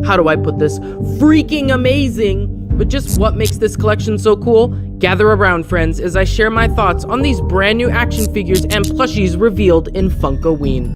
how do I put this, freaking amazing. But just what makes this collection so cool? Gather around, friends, as I share my thoughts on these brand new action figures and plushies revealed in Funkoween.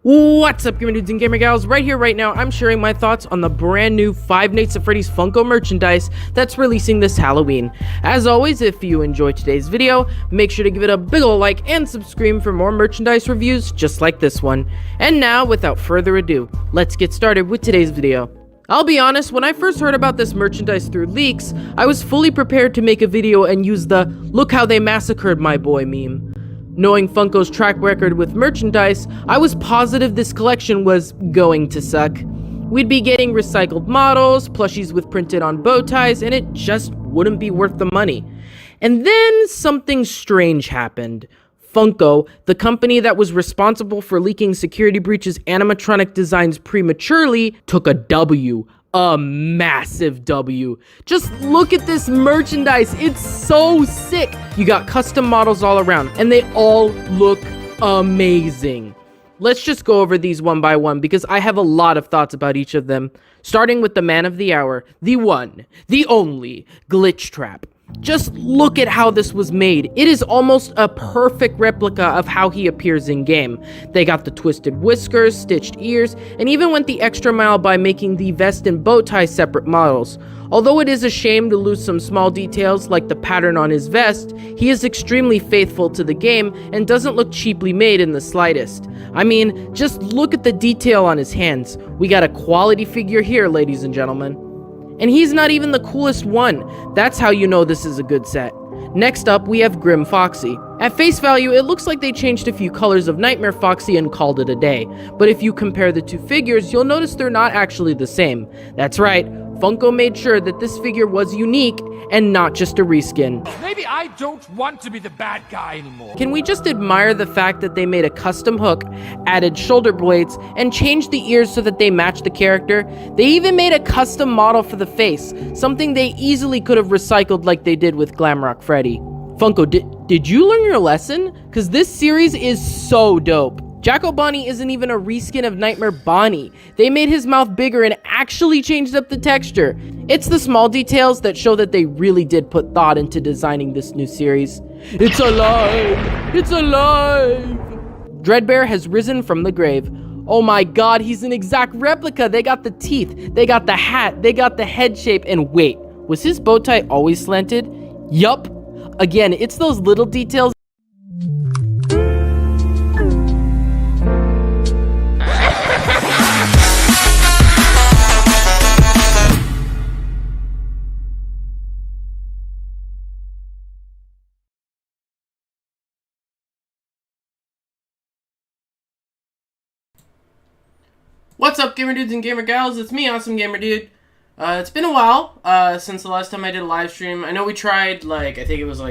What's up, gamer dudes and gamer gals? Right here, right now, I'm sharing my thoughts on the brand new Five Nights at Freddy's Funko merchandise that's releasing this Halloween. As always, if you enjoyed today's video, make sure to give it a big ol' like and subscribe for more merchandise reviews just like this one. And now, without further ado, let's get started with today's video. I'll be honest, when I first heard about this merchandise through leaks, I was fully prepared to make a video and use the "look how they massacred my boy" meme. Knowing Funko's track record with merchandise, I was positive this collection was going to suck. We'd be getting recycled models, plushies with printed on bow ties, and it just wouldn't be worth the money. And then something strange happened. Funko, the company that was responsible for leaking Security Breach's animatronic designs prematurely, took a W. A massive W. Just look at this merchandise. It's so sick. You got custom models all around, and they all look amazing. Let's just go over these one by one because I have a lot of thoughts about each of them. Starting with the man of the hour, the one, the only, Glitch Trap. Just look at how this was made. It is almost a perfect replica of how he appears in game. They got the twisted whiskers, stitched ears, and even went the extra mile by making the vest and bow tie separate models. Although it is a shame to lose some small details like the pattern on his vest, he is extremely faithful to the game and doesn't look cheaply made in the slightest. I mean, just look at the detail on his hands. We got a quality figure here, ladies and gentlemen. And he's not even the coolest one. That's how you know this is a good set. Next up, we have Grim Foxy. At face value, it looks like they changed a few colors of Nightmare Foxy and called it a day. But if you compare the two figures, you'll notice they're not actually the same. That's right, Funko made sure that this figure was unique and not just a reskin. Maybe I don't want to be the bad guy anymore. Can we just admire the fact that they made a custom hook, added shoulder blades, and changed the ears so that they match the character? They even made a custom model for the face, something they easily could have recycled like they did with Glam Rock Freddy. Funko, did you learn your lesson? Because this series is so dope. Jacko Bonnie isn't even a reskin of Nightmare Bonnie. They made his mouth bigger and actually changed up the texture. It's the small details that show that they really did put thought into designing this new series. It's alive! It's alive! Dreadbear has risen from the grave. Oh my god, he's an exact replica. They got the teeth, they got the hat, they got the head shape, and wait, was his bow tie always slanted? Yup. Again, it's those little details. What's up, gamer dudes and gamer gals? It's me, Awesomegamerdude. It's been a while since the last time I did a live stream. I know we tried, I think it was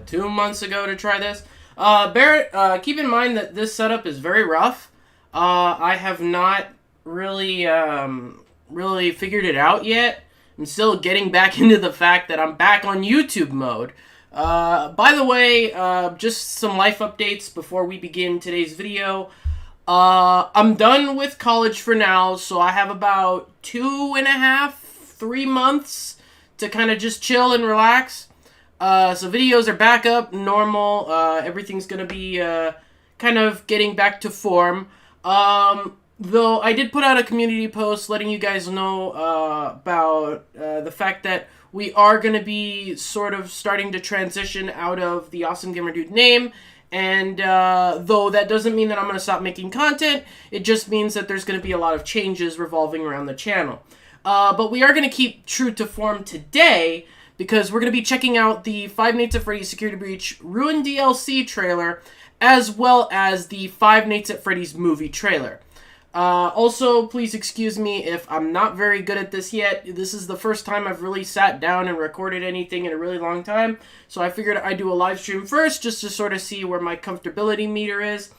2 months ago to try this. Barrett, keep in mind that this setup is very rough. I have not really figured it out yet. I'm still getting back into the fact that I'm back on YouTube mode. By the way, just some life updates before we begin today's video. I'm done with college for now, so I have about 2.5, 3 months to kind of just chill and relax. So videos are back up, normal, everything's gonna be, kind of getting back to form. Though I did put out a community post letting you guys know, about, the fact that we are gonna be sort of starting to transition out of the Awesomegamerdude name. And though that doesn't mean that I'm going to stop making content, it just means that there's going to be a lot of changes revolving around the channel. But we are going to keep true to form today because we're going to be checking out the Five Nights at Freddy's Security Breach Ruin DLC trailer as well as the Five Nights at Freddy's movie trailer. Also, please excuse me if I'm not very good at this yet. This is the first time I've really sat down and recorded anything in a really long time. So I figured I'd do a live stream first just to sort of see where my comfortability meter is.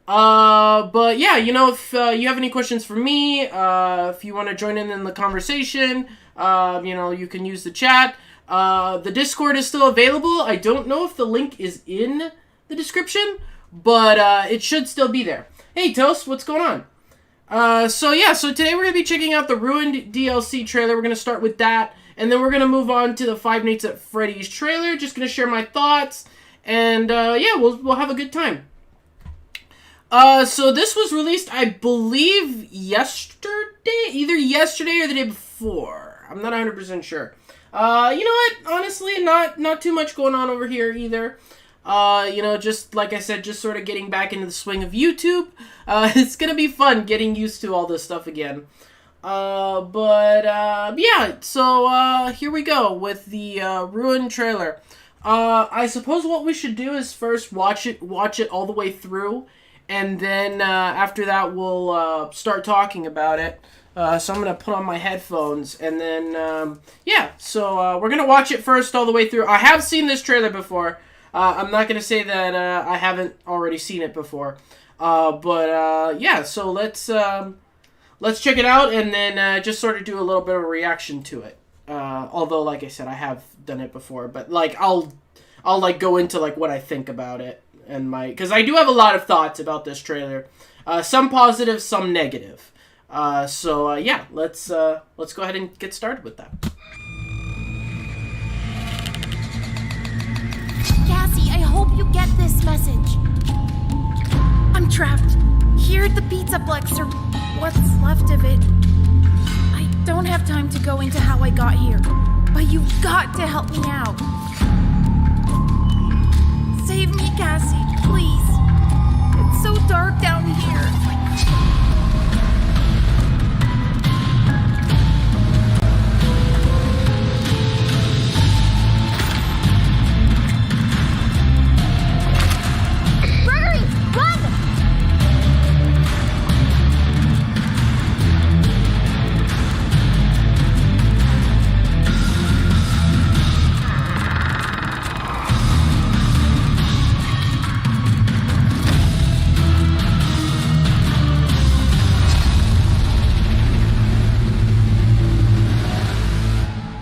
But yeah, you know, if you have any questions for me, if you want to join in the conversation, you know, you can use the chat. The Discord is still available. I don't know if the link is in the description, but it should still be there. Hey Toast, what's going on? So today we're gonna be checking out the Ruined DLC trailer. We're gonna start with that, and then we're gonna move on to the Five Nights at Freddy's trailer. Just gonna share my thoughts, and yeah, we'll have a good time. So this was released, I believe, yesterday, either yesterday or the day before. I'm not 100% sure. You know what? Honestly, not too much going on over here either. You know, just like I said, just sort of getting back into the swing of YouTube. It's gonna be fun getting used to all this stuff again. Yeah, so, here we go with the, Ruin trailer. I suppose what we should do is first watch it all the way through, and then, after that, we'll, start talking about it. So I'm gonna put on my headphones, and then, yeah, so, we're gonna watch it first all the way through. I have seen this trailer before. I'm not gonna say that, I haven't already seen it before. Yeah, so let's check it out, and then, just sort of do a little bit of a reaction to it. Although, like I said, I have done it before, but, like, I'll like, go into, like, what I think about it, and because I do have a lot of thoughts about this trailer. Some positive, some negative. Yeah, let's go ahead and get started with that. Cassie, I hope you get this message. I'm trapped here at the Pizzaplex, or what's left of it. I don't have time to go into how I got here, but you've got to help me out. Save me, Cassie, please. It's so dark down here.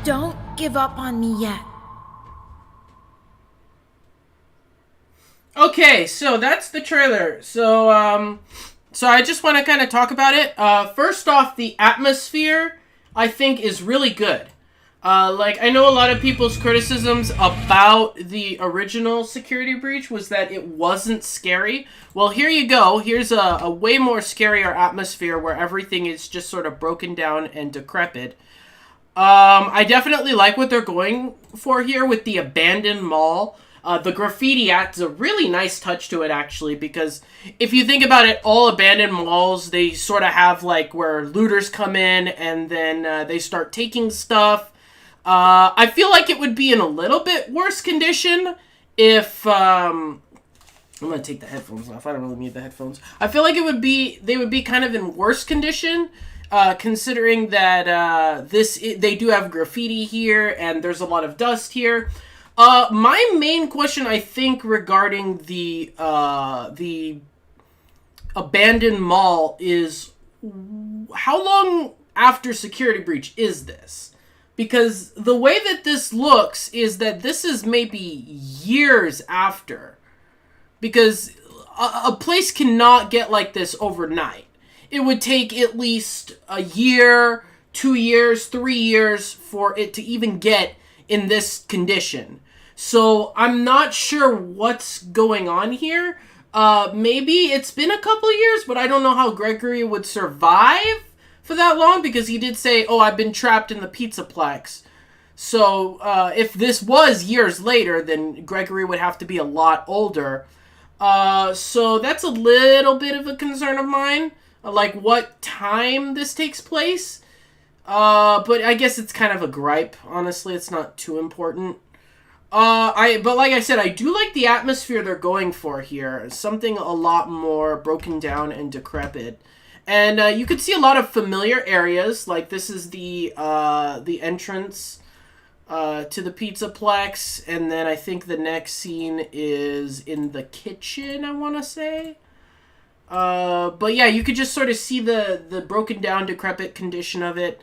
Don't give up on me yet. Okay, so that's the trailer. So I just want to kind of talk about it. First off, the atmosphere, I think, is really good. Like, I know a lot of people's criticisms about the original Security Breach was that it wasn't scary. Well, here you go. Here's a way more scarier atmosphere where everything is just sort of broken down and decrepit. I definitely like what they're going for here with the abandoned mall. The graffiti adds a really nice touch to it, actually, because if you think about it, all abandoned malls, they sort of have, like, where looters come in and then they start taking stuff. I feel like it would be in a little bit worse condition if, I'm gonna take the headphones off. I don't really need the headphones. I feel like they would be kind of in worse condition, considering that they do have graffiti here and there's a lot of dust here. My main question, I think, regarding the abandoned mall is, how long after Security Breach is this? Because the way that this looks is that this is maybe years after. Because a place cannot get like this overnight. It would take at least a year, 2 years, 3 years for it to even get in this condition. So I'm not sure what's going on here. Maybe it's been a couple years, but I don't know how Gregory would survive for that long, because he did say, oh, I've been trapped in the Pizzaplex. So if this was years later, then Gregory would have to be a lot older. So that's a little bit of a concern of mine, like what time this takes place. But I guess it's kind of a gripe, honestly. It's not too important. But like I said, I do like the atmosphere they're going for here. Something a lot more broken down and decrepit. And you could see a lot of familiar areas. Like, this is the entrance to the Pizzaplex. And then I think the next scene is in the kitchen, I want to say. But yeah, you could just sort of see the broken down, decrepit condition of it.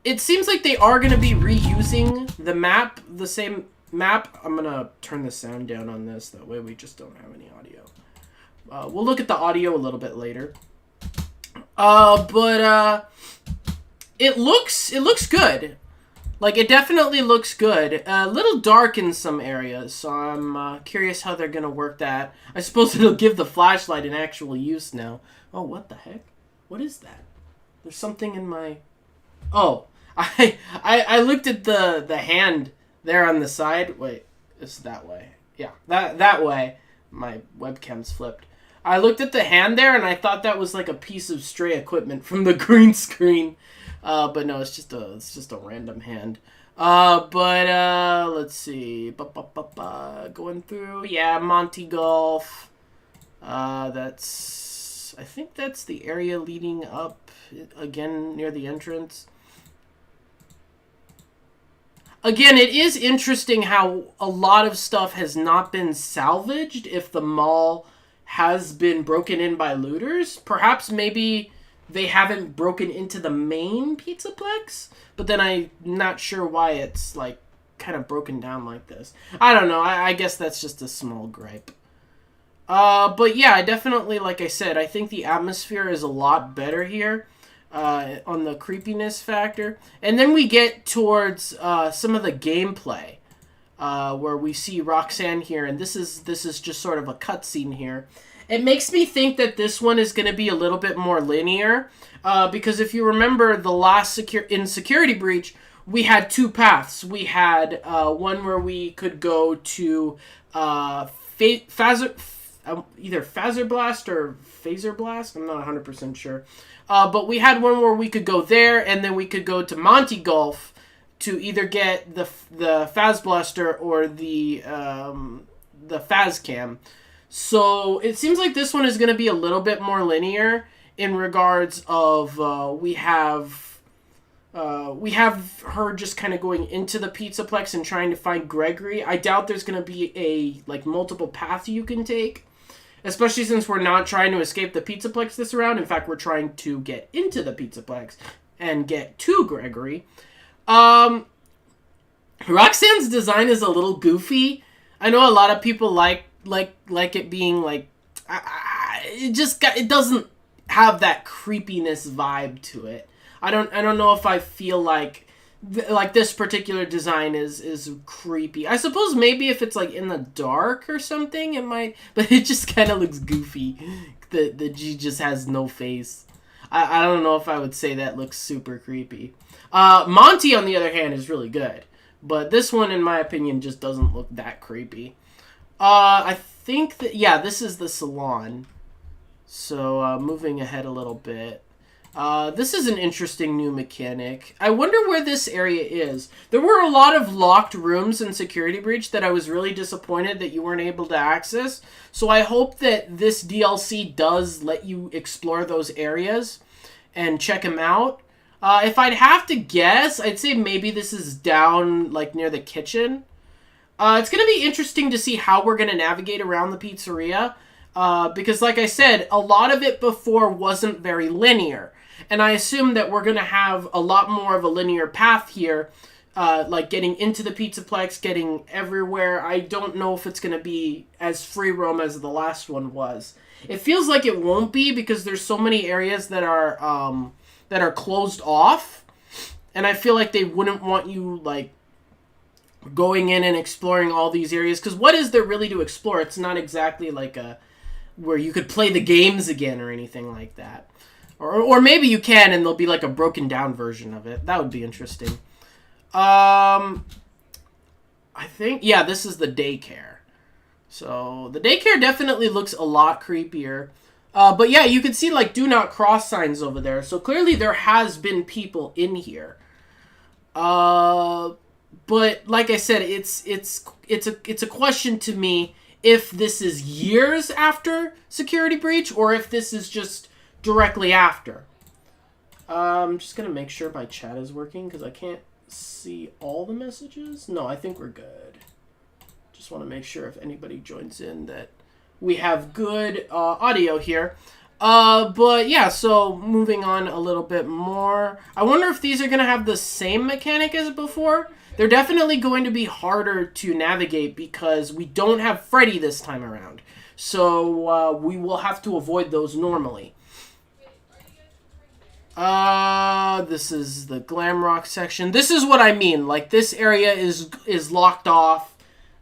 It seems like they are going to be reusing the map, the same map. I'm going to turn the sound down on this. That way we just don't have any audio. we'll look at the audio a little bit later. But it looks good. Like, it definitely looks good. A little dark in some areas, so I'm curious how they're gonna work that. I suppose it'll give the flashlight an actual use now. Oh, what the heck? What is that? There's something in my... Oh, I looked at the hand there on the side. Wait, it's that way. Yeah, that way. My webcam's flipped. I looked at the hand there, and I thought that was like a piece of stray equipment from the green screen. But no, it's just a random hand. Let's see. Going through. Yeah, Monty Golf. I think that's the area leading up again near the entrance. Again, it is interesting how a lot of stuff has not been salvaged if the mall has been broken in by looters. Perhaps maybe they haven't broken into the main Pizzaplex, but then I'm not sure why it's like kind of broken down like this. I don't know. I guess that's just a small gripe. But yeah, definitely, like I said, I think the atmosphere is a lot better here. On the creepiness factor. And then we get towards some of the gameplay, where we see Roxanne here, and this is just sort of a cutscene here. It makes me think that this one is going to be a little bit more linear, because if you remember the last in Security Breach, we had two paths. We had one where we could go to either Phaser Blast or Phaser Blast. I'm not 100% sure. But we had one where we could go there, and then we could go to Monty Golf to either get the Phaz Blaster or the Phaz Cam. So it seems like this one is going to be a little bit more linear in regards of we have her just kind of going into the Pizzaplex and trying to find Gregory. I doubt there's going to be a multiple paths you can take. Especially since we're not trying to escape the Pizzaplex this round. In fact, we're trying to get into the Pizzaplex and get to Gregory. Roxanne's design is a little goofy. I know a lot of people like it being like... it doesn't have that creepiness vibe to it. I don't know if I feel like this particular design is creepy. I suppose maybe if it's like in the dark or something, it might, but it just kind of looks goofy. The G just has no face. I don't know if I would say that looks super creepy. Monty, on the other hand, is really good, but this one, in my opinion, just doesn't look that creepy. I think that, yeah, this is the salon. So, moving ahead a little bit. This is an interesting new mechanic. I wonder where this area is. There were a lot of locked rooms in Security Breach that I was really disappointed that you weren't able to access. So I hope that this DLC does let you explore those areas and check them out. If I'd have to guess, I'd say maybe this is down like near the kitchen. It's going to be interesting to see how we're going to navigate around the pizzeria. Because like I said, a lot of it before wasn't very linear. And I assume that we're going to have a lot more of a linear path here, like getting into the Pizzaplex, getting everywhere. I don't know if it's going to be as free roam as the last one was. It feels like it won't be because there's so many areas that are closed off. And I feel like they wouldn't want you, like, going in and exploring all these areas. Because what is there really to explore? It's not exactly like where you could play the games again or anything like that. Or maybe you can, and there'll be like a broken down version of it. That would be interesting. I think, yeah, this is the daycare. So the daycare definitely looks a lot creepier. But yeah, you can see like do not cross signs over there. So clearly there has been people in here. But like I said, it's a question to me if this is years after Security Breach or if this is just directly after. I'm just going to make sure my chat is working because I can't see all the messages. No, I think we're good. Just want to make sure if anybody joins in that we have good audio here. But yeah, so moving on a little bit more. I wonder if these are going to have the same mechanic as before. They're definitely going to be harder to navigate because we don't have Freddy this time around. So we will have to avoid those normally. This is the Glam Rock section. This is what I mean. Like, this area is locked off.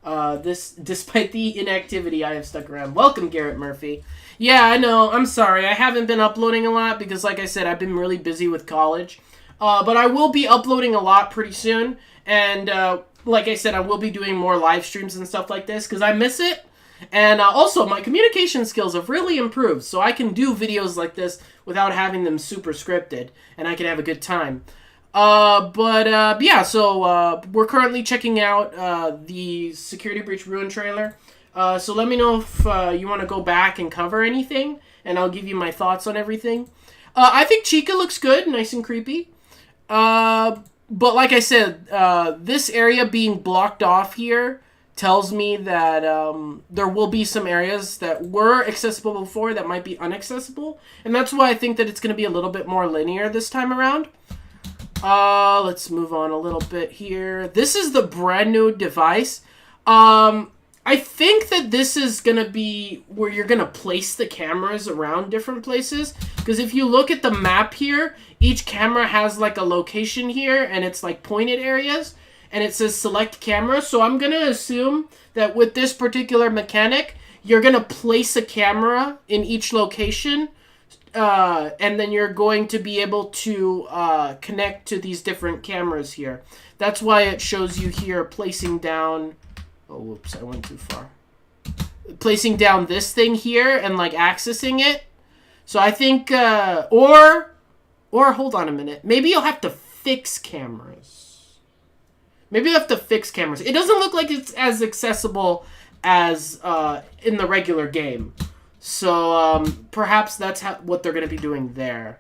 Despite the inactivity I have stuck around. Welcome, Garrett Murphy. Yeah, I know. I'm sorry. I haven't been uploading a lot because, like I said, I've been really busy with college. But I will be uploading a lot pretty soon. And, like I said, I will be doing more live streams and stuff like this because I miss it. And also, my communication skills have really improved, so I can do videos like this without having them super scripted, and I can have a good time. Yeah, so we're currently checking out the Security Breach Ruin trailer. So let me know if you want to go back and cover anything, and I'll give you my thoughts on everything. I think Chica looks good, nice and creepy. But like I said, this area being blocked off here tells me that there will be some areas that were accessible before that might be inaccessible. And that's why I think that it's going to be a little bit more linear this time around. Let's move on a little bit here. This is the brand new device. I think that this is going to be where you're going to place the cameras around different places. Because if you look at the map here, each camera has like a location here and it's like pointed areas. And it says select camera. So I'm going to assume that with this particular mechanic, you're going to place a camera in each location. And then you're going to be able to connect to these different cameras here. That's why it shows you here placing down... Oh, whoops, I went too far. Placing down this thing here and like accessing it. So I think... Or hold on a minute. Maybe you'll have to fix cameras. Maybe you have to fix cameras. It doesn't look like it's as accessible as in the regular game. So perhaps that's what they're going to be doing there.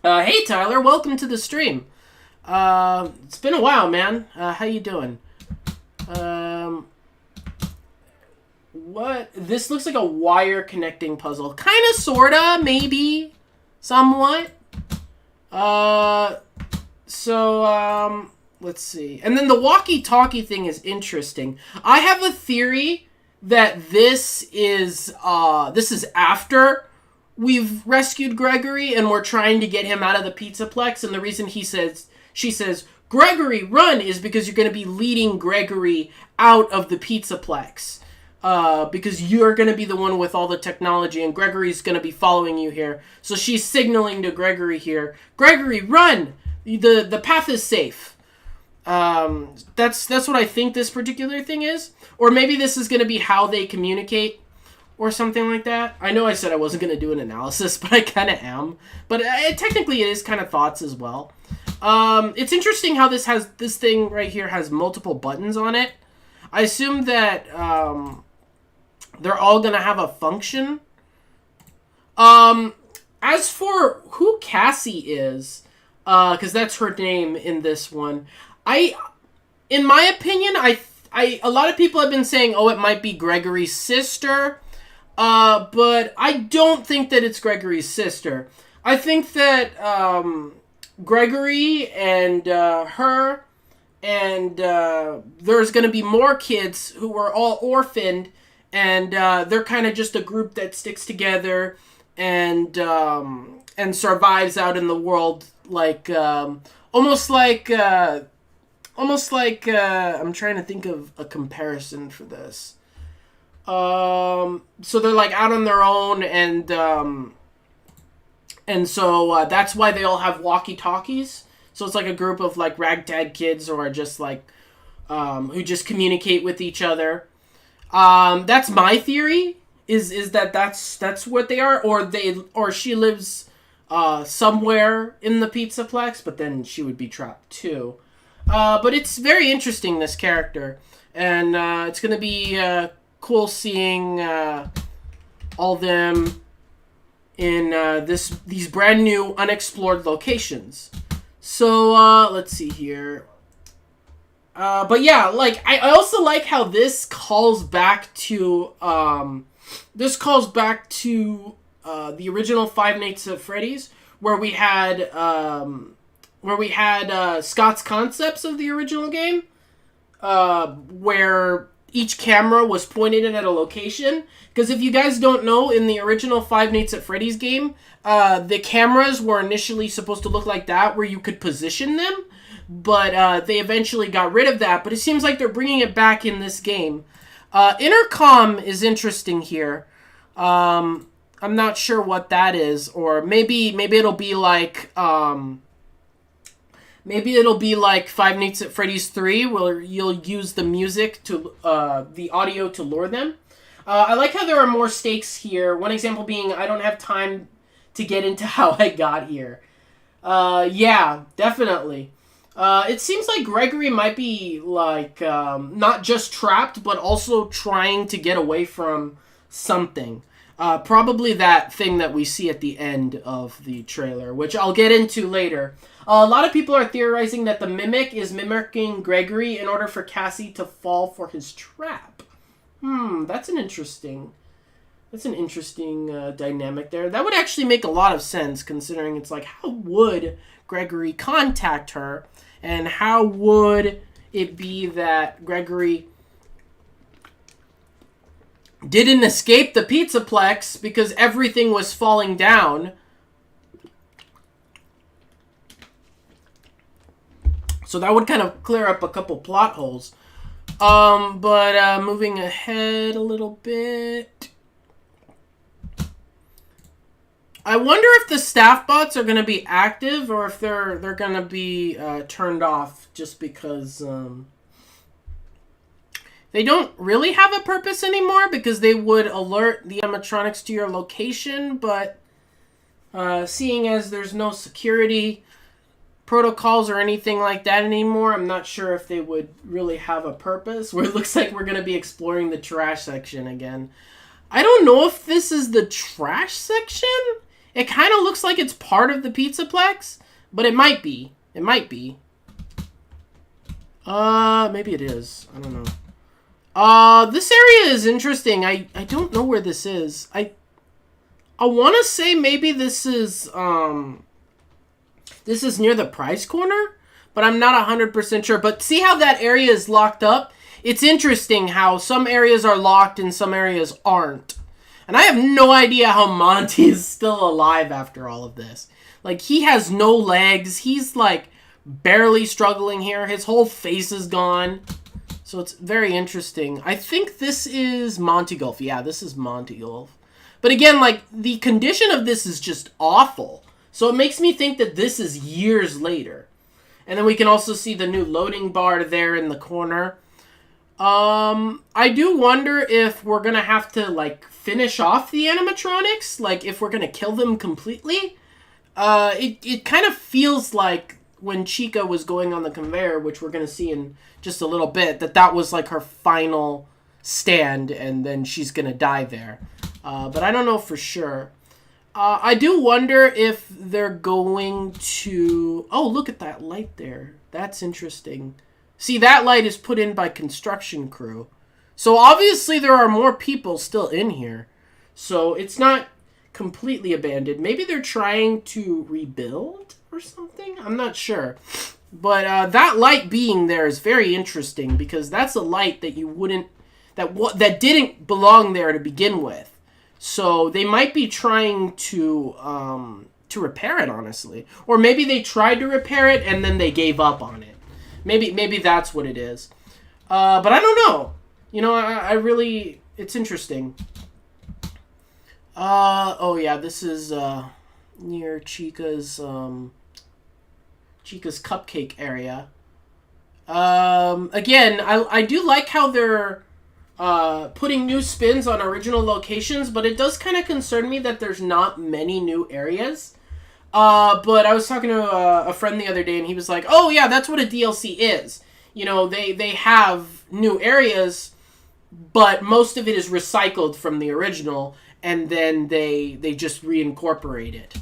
Hey, Tyler. Welcome to the stream. It's been a while, man. How you doing? What? This looks like a wire connecting puzzle. Kind of, sort of, maybe. Somewhat. Let's see. And then the walkie-talkie thing is interesting. I have a theory that this is after we've rescued Gregory and we're trying to get him out of the Pizzaplex. And the reason she says, Gregory, run, is because you're going to be leading Gregory out of the Pizzaplex. Because you're going to be the one with all the technology and Gregory's going to be following you here. So she's signaling to Gregory here, Gregory, run! The path is safe. That's what I think this particular thing is. Or maybe this is going to be how they communicate or something like that. I know I said I wasn't going to do an analysis, but I kind of am. But technically it is kind of thoughts as well. It's interesting how this thing right here has multiple buttons on it. I assume that they're all going to have a function. As for who Cassie is, because that's her name in this one, in my opinion, a lot of people have been saying, oh, it might be Gregory's sister, but I don't think that it's Gregory's sister. I think that Gregory and her and there's going to be more kids who are all orphaned, and they're kind of just a group that sticks together and survives out in the world, like almost like I'm trying to think of a comparison for this. So they're like out on their own, and so that's why they all have walkie-talkies. So it's like a group of like ragtag kids who are just like who just communicate with each other. That's my theory. Is that's what they are, or she lives somewhere in the Pizzaplex, but then she would be trapped too. But it's very interesting, this character, and it's gonna be cool seeing all them in these brand new unexplored locations. So let's see here. But yeah, like I also like how this calls back to the original Five Nights at Freddy's, where we had where we had Scott's concepts of the original game, where each camera was pointed at a location. Because if you guys don't know, in the original Five Nights at Freddy's game, the cameras were initially supposed to look like that, where you could position them. But they eventually got rid of that. But it seems like they're bringing it back in this game. Intercom is interesting here. I'm not sure what that is. Or maybe it'll be like... maybe it'll be like Five Nights at Freddy's 3, where you'll use the music to... the audio to lure them. I like how there are more stakes here. One example being, I don't have time to get into how I got here. Yeah, definitely. It seems like Gregory might be, like, not just trapped, but also trying to get away from something. Probably that thing that we see at the end of the trailer, which I'll get into later. A lot of people are theorizing that the Mimic is mimicking Gregory in order for Cassie to fall for his trap. That's an interesting dynamic there. That would actually make a lot of sense, considering it's like, how would Gregory contact her? And how would it be that Gregory didn't escape the Pizzaplex because everything was falling down? So that would kind of clear up a couple plot holes. But moving ahead a little bit. I wonder if the staff bots are going to be active or if they're going to be turned off just because they don't really have a purpose anymore, because they would alert the animatronics to your location, but seeing as there's no security protocols or anything like that anymore, I'm not sure if they would really have a purpose. Where it looks like we're going to be exploring the trash section again. I don't know if this is the trash section. It kind of looks like it's part of the Pizzaplex, but it might be. It might be. Maybe it is. I don't know. This area is interesting. I don't know where this is. I want to say maybe this is near the prize corner, but I'm not 100% sure. But see how that area is locked up? It's interesting how some areas are locked and some areas aren't. And I have no idea how Monty is still alive after all of this. Like, he has no legs. He's, like, barely struggling here. His whole face is gone. So it's very interesting. I think this is Monty Golf. Yeah, this is Monty Golf. But again, like, the condition of this is just awful. So it makes me think that this is years later. And then we can also see the new loading bar there in the corner. I do wonder if we're going to have to, like, finish off the animatronics. Like, if we're going to kill them completely. It kind of feels like when Chica was going on the conveyor, which we're going to see in just a little bit, that was, like, her final stand, and then she's going to die there. But I don't know for sure. I do wonder if they're going to... Oh, look at that light there. That's interesting. See, that light is put in by construction crew. So obviously there are more people still in here. So it's not completely abandoned. Maybe they're trying to rebuild or something? I'm not sure. But that light being there is very interesting, because that's a light that you wouldn't... That didn't belong there to begin with. So they might be trying to repair it, honestly. Or maybe they tried to repair it and then they gave up on it. Maybe that's what it is. But I don't know. You know, I really... It's interesting. Oh yeah, this is near Chica's Cupcake area. Again, I do like how they're putting new spins on original locations, but it does kind of concern me that there's not many new areas. But I was talking to a friend the other day, and he was like, oh yeah, that's what a DLC is. You know, they have new areas, but most of it is recycled from the original, and then they just reincorporate it.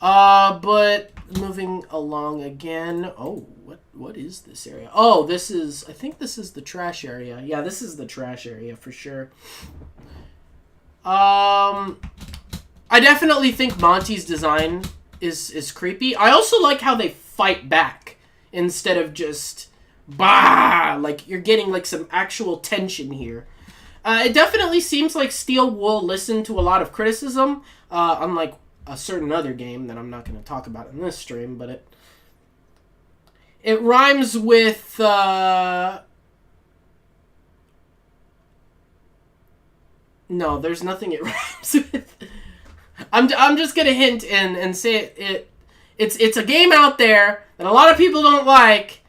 But moving along again. Oh, what is this area? Oh, I think this is the trash area. Yeah, this is the trash area for sure. I definitely think Monty's design is creepy. I also like how they fight back instead of just bah. Like you're getting like some actual tension here. It definitely seems like Steel will listen to a lot of criticism, unlike a certain other game that I'm not going to talk about in this stream, but it rhymes with no, there's nothing it rhymes with. I'm just gonna hint and say it's a game out there that a lot of people don't like.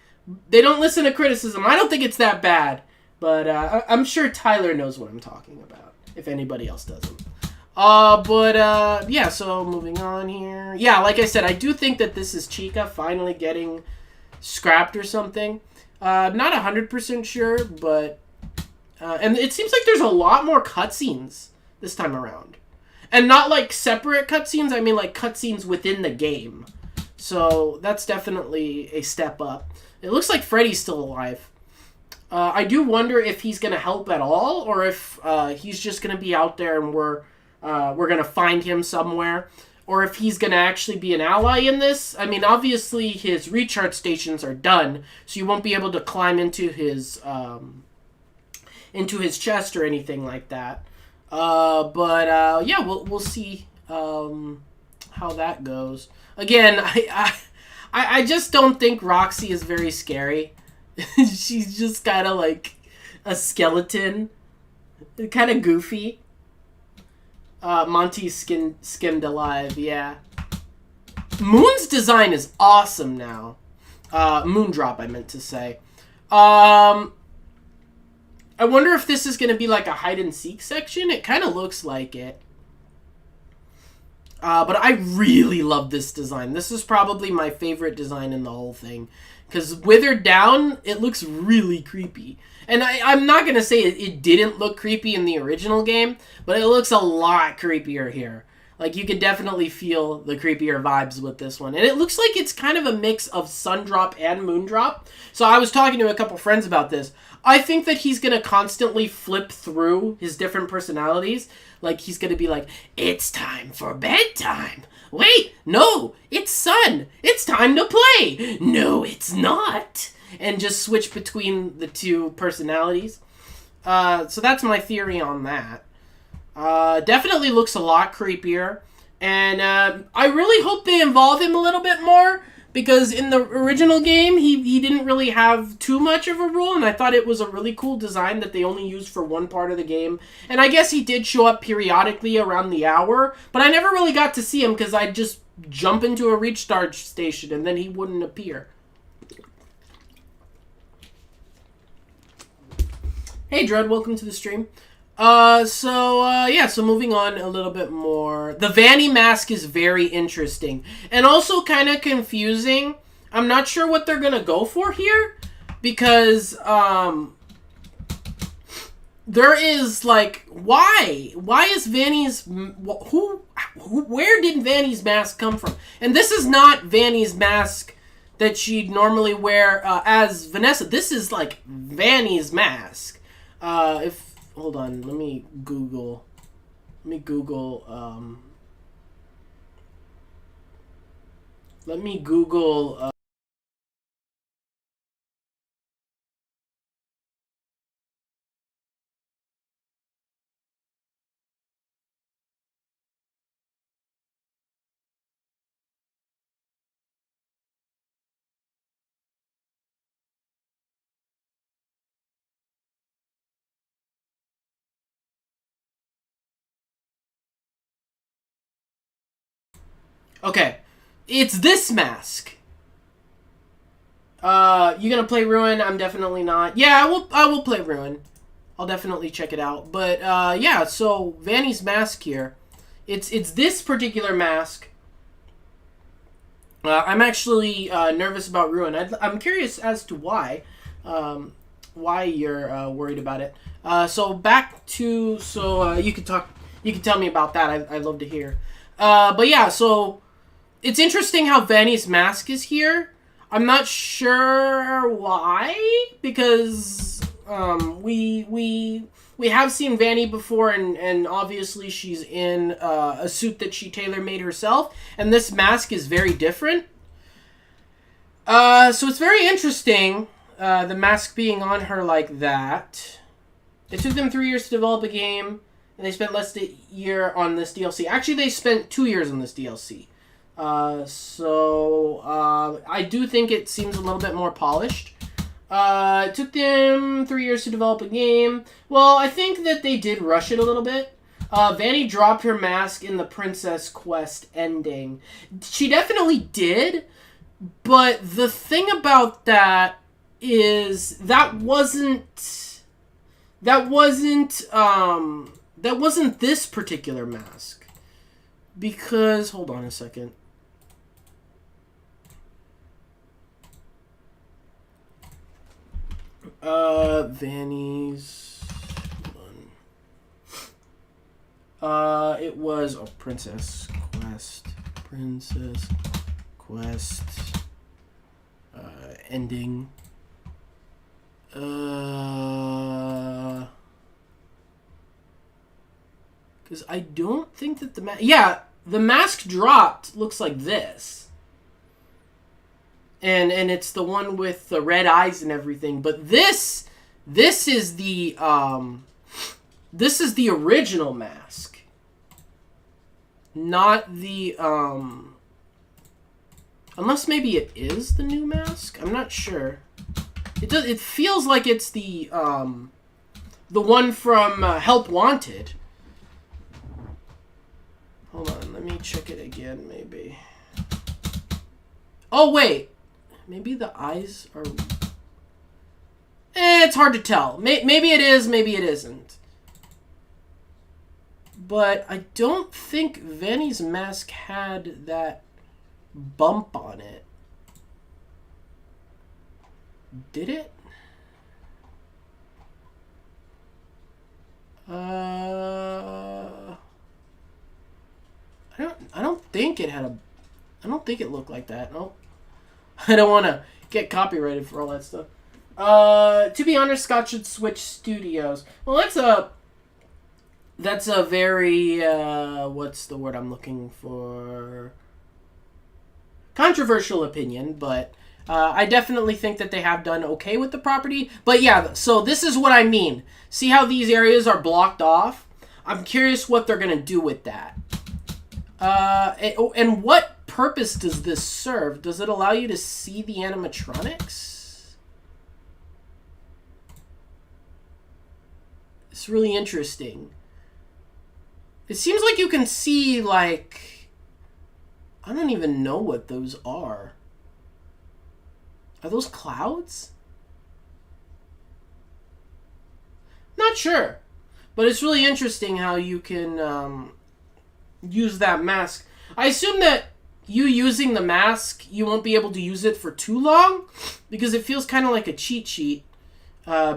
They don't listen to criticism. I don't think it's that bad, but I'm sure Tyler knows what I'm talking about, if anybody else doesn't. Yeah, so moving on here. Yeah, like I said, I do think that this is Chica finally getting scrapped or something. Not 100% sure, but... and it seems like there's a lot more cutscenes this time around. And not like separate cutscenes, I mean like cutscenes within the game. So that's definitely a step up. It looks like Freddy's still alive. I do wonder if he's going to help at all, or if he's just going to be out there and we're going to find him somewhere, or if he's going to actually be an ally in this. I mean, obviously his recharge stations are done, so you won't be able to climb into his chest or anything like that. Yeah, we'll see how that goes. Again, I just don't think Roxy is very scary. She's just kind of like a skeleton, kind of goofy. Monty's skimmed alive, yeah. Moon's design is awesome now. Moondrop, I meant to say. I wonder if this is going to be like a hide-and-seek section. It kind of looks like it. But I really love this design. This is probably my favorite design in the whole thing. Because withered down, it looks really creepy. And I'm not going to say it didn't look creepy in the original game, but it looks a lot creepier here. Like, you can definitely feel the creepier vibes with this one. And it looks like it's kind of a mix of Sundrop and Moondrop. So I was talking to a couple friends about this. I think that he's going to constantly flip through his different personalities. Like, he's going to be like, it's time for bedtime. Wait, no, it's sun. It's time to play. No, it's not. And just switch between the two personalities. So that's my theory on that. Definitely looks a lot creepier. And I really hope they involve him a little bit more. Because in the original game, he didn't really have too much of a role, and I thought it was a really cool design that they only used for one part of the game. And I guess he did show up periodically around the hour, but I never really got to see him because I'd just jump into a recharge station and then he wouldn't appear. Hey Dread, welcome to the stream. So moving on a little bit more. The Vanys Mask is very interesting. And also kind of confusing. I'm not sure what they're gonna go for here. Because, there is, like, why? Why is Vanys... where did Vanys Mask come from? And this is not Vanys Mask that she'd normally wear, as Vanessa. This is, like, Vanys Mask. Hold on, let me Google, Okay, it's this mask. You gonna play Ruin? I'm definitely not. Yeah, I will play Ruin. I'll definitely check it out. But yeah, so Vanys Mask here. It's this particular mask. I'm actually nervous about Ruin. I'm curious as to why you're worried about it. So back to you can tell me about that. I'd love to hear. But yeah, so it's interesting how Vanys Mask is here. I'm not sure why, because we have seen Vanny before, and obviously she's in a suit that she tailor-made herself, and this mask is very different. So it's very interesting, the mask being on her like that. It took them 3 years to develop a game, and they spent less than a year on this DLC. Actually, they spent 2 years on this DLC. I do think it seems a little bit more polished. It took them 3 years to develop a game. Well, I think that they did rush it a little bit. Vanny dropped her mask in the Princess Quest ending. She definitely did, but the thing about that is that wasn't this particular mask. Because, hold on a second. Vanny's... it was... Oh, Princess Quest... ending... Because I don't think that the mask... Yeah, the mask dropped looks like this. And it's the one with the red eyes and everything. But this is the original mask. Not the, unless maybe it is the new mask? I'm not sure. It feels like it's the one from Help Wanted. Hold on, let me check it again, maybe. Oh, wait. Maybe the eyes are... it's hard to tell. Maybe it is, maybe it isn't. But I don't think Vanny's mask had that bump on it. Did it? I don't think it had a... I don't think it looked like that. No. I don't want to get copyrighted for all that stuff. To be honest, Scott should switch studios. Well, that's a very, what's the word I'm looking for? Controversial opinion, but I definitely think that they have done okay with the property. But yeah, so this is what I mean. See how these areas are blocked off? I'm curious what they're going to do with that. And what purpose does this serve? Does it allow you to see the animatronics? It's really interesting. It seems like you can see, like... I don't even know what those are. Are those clouds? Not sure. But it's really interesting how you can use that mask. I assume that you using the mask, you won't be able to use it for too long, because it feels kind of like a cheat sheet,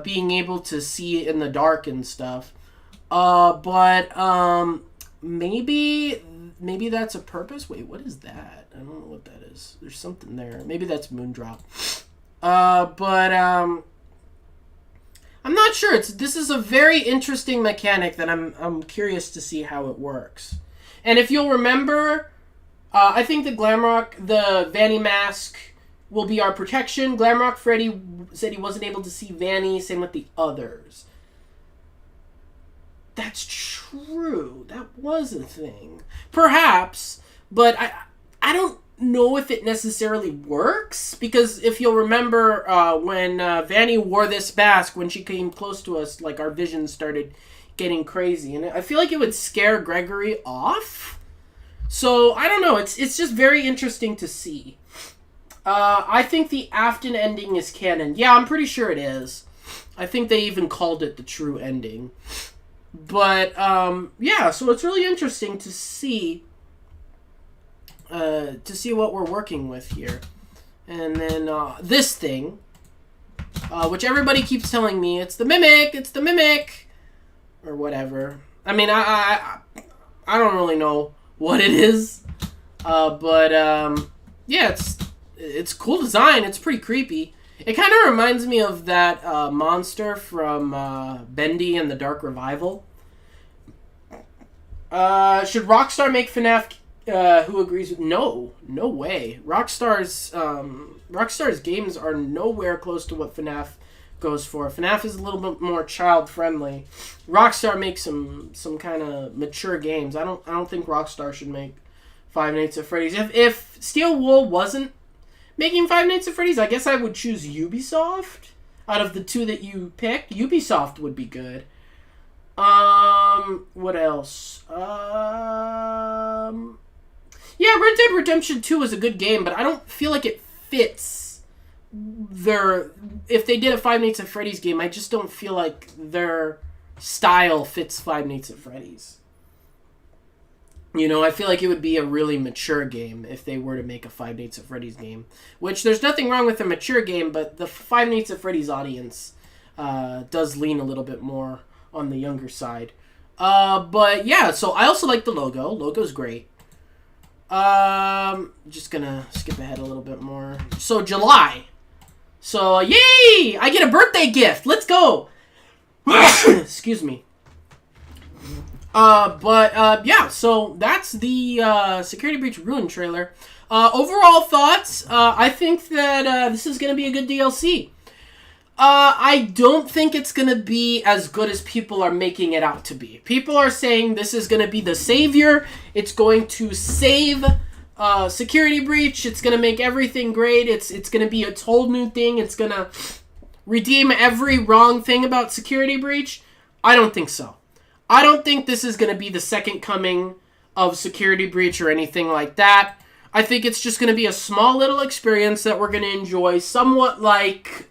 being able to see in the dark and stuff. Maybe that's a purpose. Wait, what is that? I don't know what that is. There's something there. Maybe that's Moondrop. I'm not sure. This is a very interesting mechanic that I'm curious to see how it works. And if you'll remember, I think the Glam Rock, the Vanny Mask will be our protection. Glam Rock Freddy said he wasn't able to see Vanny. Same with the others. That's true. That was a thing. Perhaps, but I don't know if it necessarily works, because if you'll remember, when Vanny wore this mask, when she came close to us, like, our vision started getting crazy, and I feel like it would scare Gregory off. So I don't know. It's just very interesting to see. I think the Afton ending is canon. Yeah, I'm pretty sure it is. I think they even called it the true ending. But yeah, so it's really interesting to see what we're working with here. And then this thing, which everybody keeps telling me it's the mimic, or whatever. I mean, I don't really know what it is, but yeah, it's cool design. It's pretty creepy. It kind of reminds me of that monster from Bendy and the Dark Revival. Should Rockstar make FNaF Who agrees with no way. Rockstar's games are nowhere close to what FNaF goes for. FNaF is a little bit more child friendly. Rockstar makes some kind of mature games. I don't think Rockstar should make Five Nights at Freddy's. If Steel Wool wasn't making Five Nights at Freddy's, I guess I would choose Ubisoft. Out of the two that you picked, Ubisoft would be good. What else? Yeah, Red Dead Redemption 2 is a good game, but I don't feel like it fits their... If they did a Five Nights at Freddy's game, I just don't feel like their style fits Five Nights at Freddy's. You know, I feel like it would be a really mature game if they were to make a Five Nights at Freddy's game. Which, there's nothing wrong with a mature game, but the Five Nights at Freddy's audience does lean a little bit more on the younger side. But yeah, so I also like the logo. Logo's great. Just gonna skip ahead a little bit more. So July. So yay! I get a birthday gift. Let's go. Excuse me. Yeah. So that's the Security Breach Ruin trailer. Overall thoughts. I think that this is gonna be a good DLC. I don't think it's going to be as good as people are making it out to be. People are saying this is going to be the savior. It's going to save Security Breach. It's going to make everything great. It's going to be a whole new thing. It's going to redeem every wrong thing about Security Breach. I don't think so. I don't think this is going to be the second coming of Security Breach or anything like that. I think it's just going to be a small little experience that we're going to enjoy, somewhat like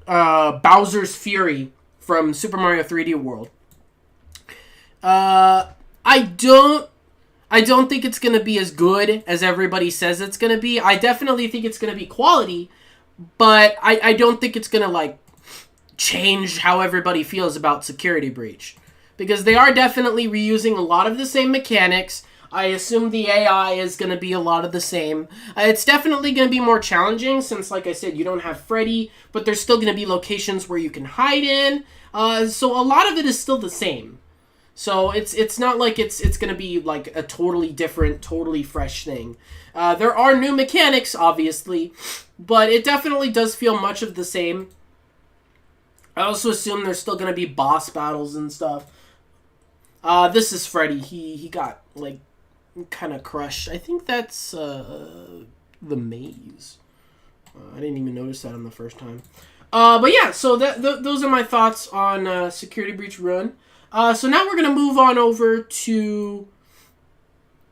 Bowser's Fury from Super Mario 3D World. I don't think it's going to be as good as everybody says it's going to be. I definitely think it's going to be quality, but I don't think it's going to like change how everybody feels about Security Breach, because they are definitely reusing a lot of the same mechanics. I assume the AI is going to be a lot of the same. It's definitely going to be more challenging since, like I said, you don't have Freddy, but there's still going to be locations where you can hide in. So a lot of it is still the same. So it's not like it's going to be like a totally different, totally fresh thing. There are new mechanics, obviously, but it definitely does feel much of the same. I also assume there's still going to be boss battles and stuff. This is Freddy. He got, like, kind of crushed. I think that's the maze. I didn't even notice that on the first time. But yeah, so those are my thoughts on Security Breach Ruin. So now we're going to move on over to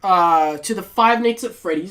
the Five Nights at Freddy's